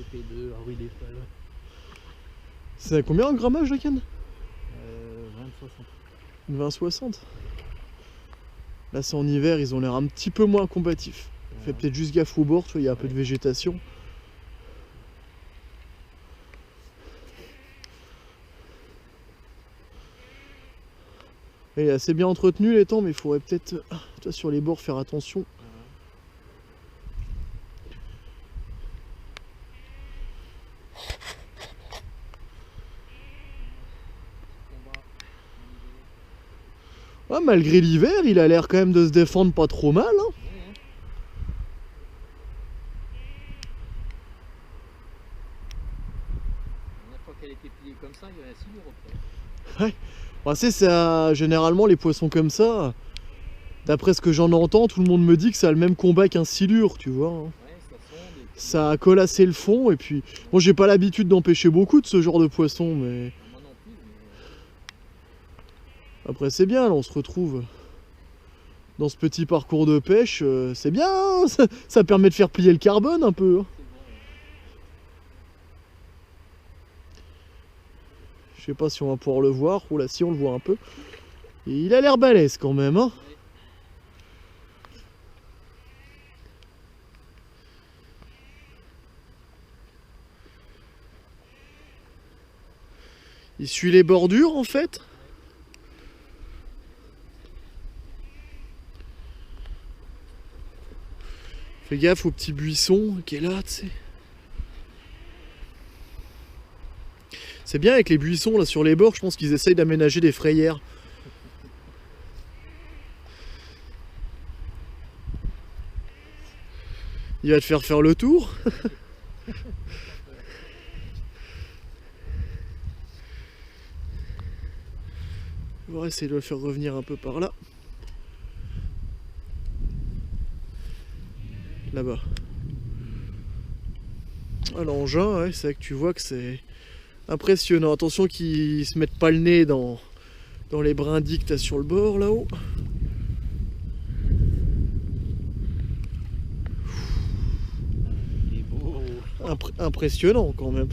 TP2, ah oui, des fois. C'est à combien un grammage la canne? 20-60. 20-60. Là c'est en hiver, ils ont l'air un petit peu moins combatifs. Fais peut-être juste gaffe au bord, tu vois, il y a un peu de végétation. Il est assez bien entretenu l'étang, mais il faudrait peut-être sur les bords faire attention. Ouais, malgré l'hiver, il a l'air quand même de se défendre pas trop mal. Hein. La dernière fois qu'elle était pliée comme ça, il y avait un silure après. Ouais. Bah, c'est généralement les poissons comme ça. D'après ce que j'en entends, tout le monde me dit que ça a le même combat qu'un silure, tu vois. Hein. Ouais, ça sonde. Et puis... Ça a colassé le fond et puis... Moi j'ai pas l'habitude d'empêcher beaucoup de ce genre de poissons, mais... Moi non plus, mais... Après c'est bien, là on se retrouve dans ce petit parcours de pêche. C'est bien, hein, ça permet de faire plier le carbone un peu. Hein. Je sais pas si on va pouvoir le voir. Oh là, si on le voit un peu. Et il a l'air balèze quand même. Hein. Il suit les bordures en fait. Fais gaffe au petit buisson qui est là, tu sais. C'est bien avec les buissons là sur les bords, je pense qu'ils essayent d'aménager des frayères. Il va te faire le tour. On va essayer de le faire revenir un peu par là. Là-bas. Ah, l'engin, ouais, c'est vrai que tu vois que c'est impressionnant. Attention qu'ils se mettent pas le nez dans les brindilles que t'as sur le bord là-haut. Il est beau. Impressionnant quand même.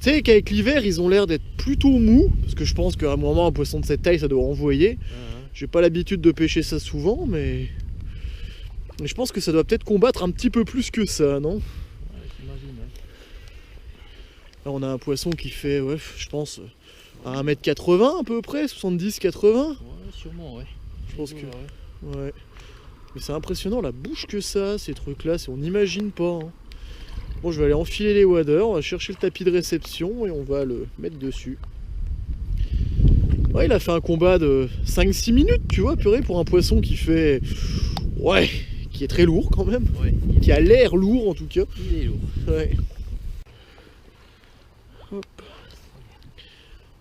Tu sais qu'avec l'hiver ils ont l'air d'être plutôt mous, parce que je pense qu'à un moment un poisson de cette taille ça doit envoyer. J'ai pas l'habitude de pêcher ça souvent, mais je pense que ça doit peut-être combattre un petit peu plus que ça, non? J'imagine, hein. Là on a un poisson qui fait, ouais, je pense, à 1m80 à peu près, 70-80. Ouais, sûrement, ouais. Je pense que... Ouais. Mais c'est impressionnant la bouche que ça a, ces trucs là, on n'imagine pas. Hein. Bon, je vais aller enfiler les waders, on va chercher le tapis de réception et on va le mettre dessus. Ouais, il a fait un combat de 5-6 minutes, tu vois, purée, pour un poisson qui fait... Ouais, qui est très lourd quand même. Ouais, Qui a l'air lourd en tout cas. il est lourd. Ouais. Hop.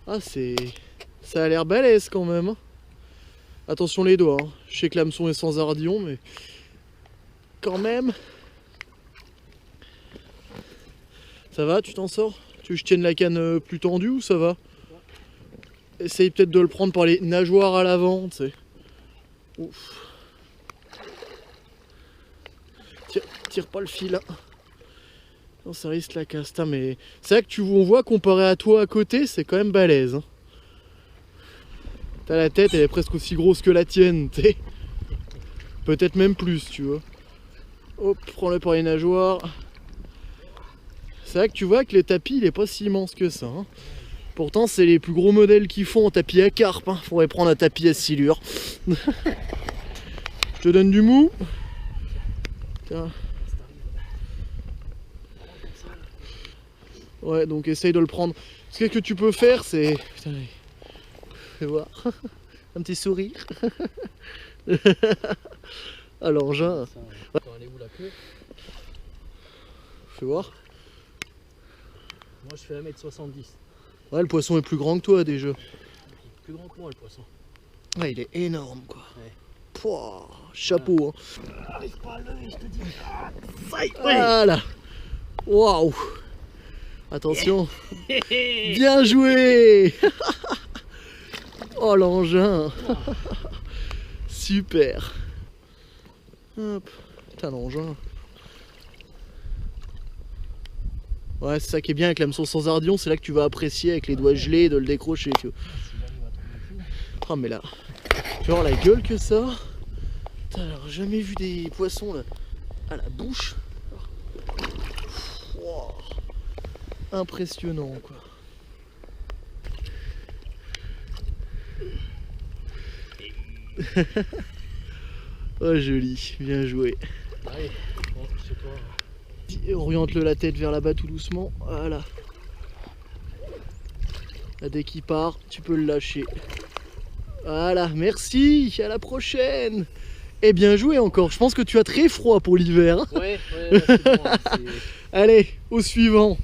Ah, ça a l'air balèze quand même. Hein. Attention les doigts, hein. Je sais que l'hameçon est sans ardillon, mais... Quand même... Ça va, tu t'en sors? Tu veux que je tienne la canne plus tendue ou ça va? Essaye peut-être de le prendre par les nageoires à l'avant, tu sais. Ouf. Tire pas le fil, là. Non, ça risque la casse. Mais c'est vrai que on voit comparé à toi à côté, c'est quand même balèze. Hein. T'as la tête, elle est presque aussi grosse que la tienne, tu sais. Peut-être même plus, tu vois. Hop, prends-le par les nageoires. C'est vrai que tu vois que le tapis il est pas si immense que ça. Hein. Pourtant c'est les plus gros modèles qu'ils font en tapis à carpe. Hein. Faudrait prendre un tapis à silure. Je te donne du mou. Tiens. Ouais, donc essaye de le prendre. Ce que tu peux faire c'est... Putain, fais voir. Un petit sourire. À l'engin. Ouais. Elle est où la queue? Fais voir. Moi je fais 1m70. Ouais, le poisson est plus grand que toi déjà. Il est plus grand que moi le poisson. Ouais, il est énorme quoi. Ouais. Pouah, chapeau. Hein. Laisse pas l'œil, je te dis. Voilà. Waouh. Attention. Bien joué. Oh l'engin. Super. Hop. Putain l'engin. Ouais, c'est ça qui est bien avec l'hameçon sans ardillon, c'est là que tu vas apprécier avec les doigts gelés de le décrocher. Tu vois. Ah mais là, tu vois la gueule que ça. Putain, alors jamais vu des poissons là à la bouche. Wow. Impressionnant quoi. Oh joli, bien joué. Allez, rentre chez toi. Oriente-le la tête vers là-bas tout doucement. Voilà. Là, dès qu'il part, tu peux le lâcher. Voilà, merci, à la prochaine. Et bien joué encore, je pense que tu as très froid pour l'hiver. Ouais, c'est bon. Allez, au suivant.